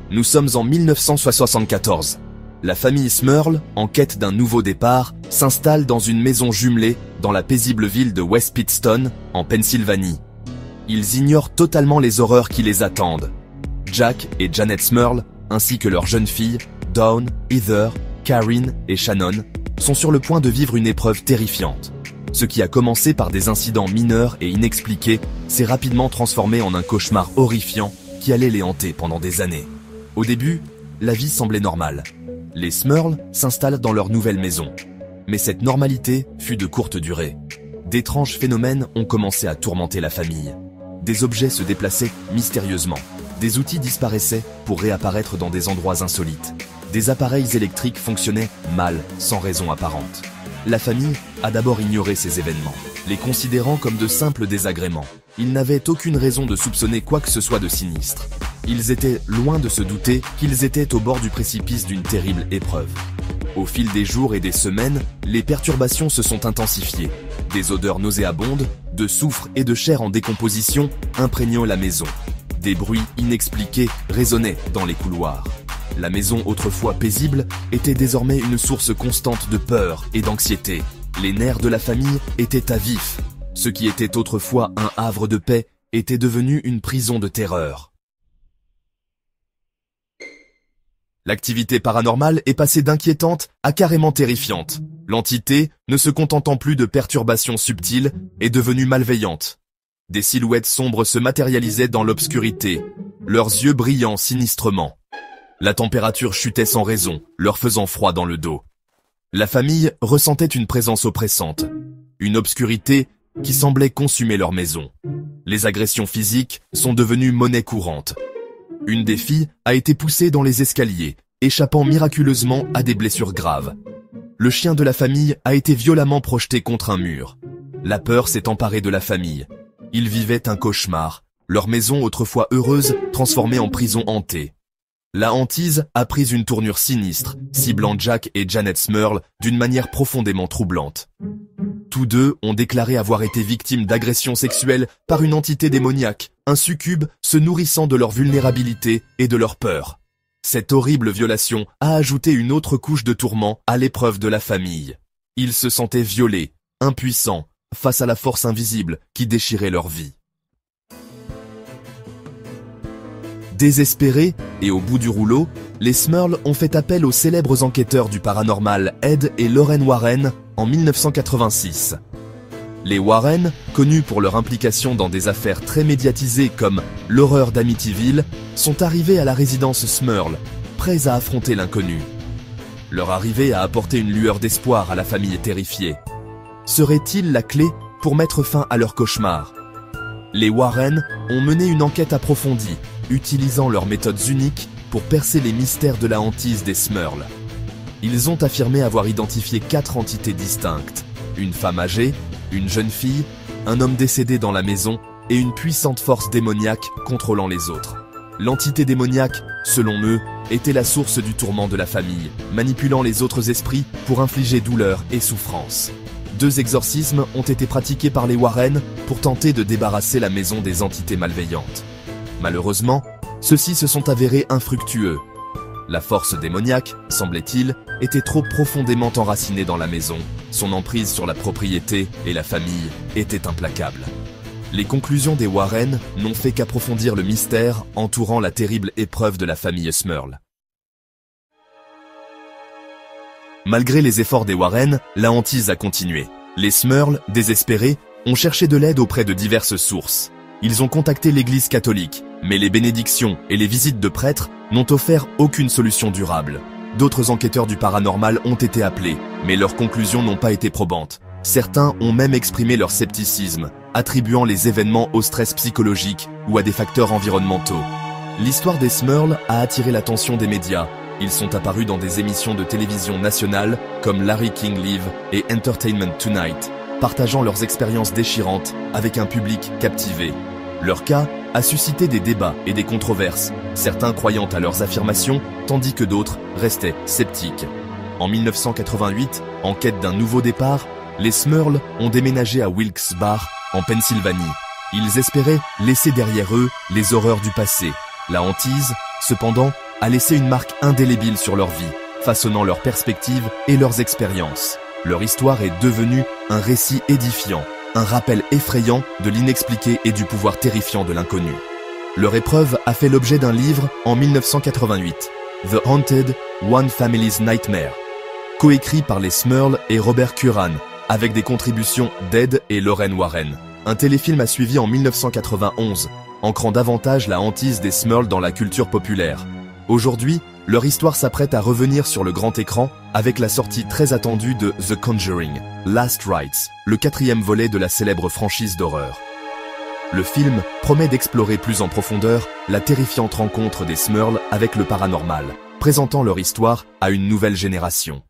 Nous sommes en 1974. La famille Smurl, en quête d'un nouveau départ, s'installe dans une maison jumelée dans la paisible ville de West Pittston, en Pennsylvanie. Ils ignorent totalement les horreurs qui les attendent. Jack et Janet Smurl, ainsi que leurs jeunes filles, Dawn, Heather, Karen et Shannon, sont sur le point de vivre une épreuve terrifiante. Ce qui a commencé par des incidents mineurs et inexpliqués s'est rapidement transformé en un cauchemar horrifiant qui allait les hanter pendant des années. Au début, la vie semblait normale. Les Smurl s'installent dans leur nouvelle maison. Mais cette normalité fut de courte durée. D'étranges phénomènes ont commencé à tourmenter la famille. Des objets se déplaçaient mystérieusement. Des outils disparaissaient pour réapparaître dans des endroits insolites. Des appareils électriques fonctionnaient mal, sans raison apparente. La famille a d'abord ignoré ces événements, les considérant comme de simples désagréments. Ils n'avaient aucune raison de soupçonner quoi que ce soit de sinistre. Ils étaient loin de se douter qu'ils étaient au bord du précipice d'une terrible épreuve. Au fil des jours et des semaines, les perturbations se sont intensifiées. Des odeurs nauséabondes, de soufre et de chair en décomposition imprégnant la maison. Des bruits inexpliqués résonnaient dans les couloirs. La maison autrefois paisible était désormais une source constante de peur et d'anxiété. Les nerfs de la famille étaient à vif. Ce qui était autrefois un havre de paix était devenu une prison de terreur. L'activité paranormale est passée d'inquiétante à carrément terrifiante. L'entité, ne se contentant plus de perturbations subtiles, est devenue malveillante. Des silhouettes sombres se matérialisaient dans l'obscurité, leurs yeux brillant sinistrement. La température chutait sans raison, leur faisant froid dans le dos. La famille ressentait une présence oppressante, une obscurité qui semblait consumer leur maison. Les agressions physiques sont devenues monnaie courante. Une des filles a été poussée dans les escaliers, échappant miraculeusement à des blessures graves. Le chien de la famille a été violemment projeté contre un mur. La peur s'est emparée de la famille. Ils vivaient un cauchemar, leur maison autrefois heureuse transformée en prison hantée. La hantise a pris une tournure sinistre, ciblant Jack et Janet Smurl d'une manière profondément troublante. Tous deux ont déclaré avoir été victimes d'agressions sexuelles par une entité démoniaque, un succube se nourrissant de leur vulnérabilité et de leur peur. Cette horrible violation a ajouté une autre couche de tourment à l'épreuve de la famille. Ils se sentaient violés, impuissants, face à la force invisible qui déchirait leur vie. Désespérés et au bout du rouleau, les Smurl ont fait appel aux célèbres enquêteurs du paranormal Ed et Lorraine Warren en 1986. Les Warren, connus pour leur implication dans des affaires très médiatisées comme l'horreur d'Amityville, sont arrivés à la résidence Smurl, prêts à affronter l'inconnu. Leur arrivée a apporté une lueur d'espoir à la famille terrifiée. Serait-il la clé pour mettre fin à leur cauchemar? Les Warren ont mené une enquête approfondie, utilisant leurs méthodes uniques pour percer les mystères de la hantise des Smurl. Ils ont affirmé avoir identifié 4 entités distinctes, une femme âgée, une jeune fille, un homme décédé dans la maison et une puissante force démoniaque contrôlant les autres. L'entité démoniaque, selon eux, était la source du tourment de la famille, manipulant les autres esprits pour infliger douleur et souffrance. 2 exorcismes ont été pratiqués par les Warren pour tenter de débarrasser la maison des entités malveillantes. Malheureusement, ceux-ci se sont avérés infructueux. La force démoniaque, semblait-il, était trop profondément enracinée dans la maison. Son emprise sur la propriété et la famille était implacable. Les conclusions des Warren n'ont fait qu'approfondir le mystère entourant la terrible épreuve de la famille Smurl. Malgré les efforts des Warren, la hantise a continué. Les Smurl, désespérés, ont cherché de l'aide auprès de diverses sources. Ils ont contacté l'église catholique, mais les bénédictions et les visites de prêtres n'ont offert aucune solution durable. D'autres enquêteurs du paranormal ont été appelés, mais leurs conclusions n'ont pas été probantes. Certains ont même exprimé leur scepticisme, attribuant les événements au stress psychologique ou à des facteurs environnementaux. L'histoire des Smurl a attiré l'attention des médias. Ils sont apparus dans des émissions de télévision nationales comme Larry King Live et Entertainment Tonight, partageant leurs expériences déchirantes avec un public captivé. Leur cas a suscité des débats et des controverses, certains croyant à leurs affirmations, tandis que d'autres restaient sceptiques. En 1988, en quête d'un nouveau départ, les Smurl ont déménagé à Wilkes-Barre, en Pennsylvanie. Ils espéraient laisser derrière eux les horreurs du passé. La hantise, cependant, a laissé une marque indélébile sur leur vie, façonnant leurs perspectives et leurs expériences. Leur histoire est devenue un récit édifiant, un rappel effrayant de l'inexpliqué et du pouvoir terrifiant de l'inconnu. Leur épreuve a fait l'objet d'un livre en 1988, The Haunted, One Family's Nightmare, coécrit par les Smurl et Robert Curran, avec des contributions d'Ed et Lorraine Warren. Un téléfilm a suivi en 1991, ancrant davantage la hantise des Smurl dans la culture populaire. Aujourd'hui, leur histoire s'apprête à revenir sur le grand écran avec la sortie très attendue de The Conjuring, Last Rites, le 4e volet de la célèbre franchise d'horreur. Le film promet d'explorer plus en profondeur la terrifiante rencontre des Smurl avec le paranormal, présentant leur histoire à une nouvelle génération.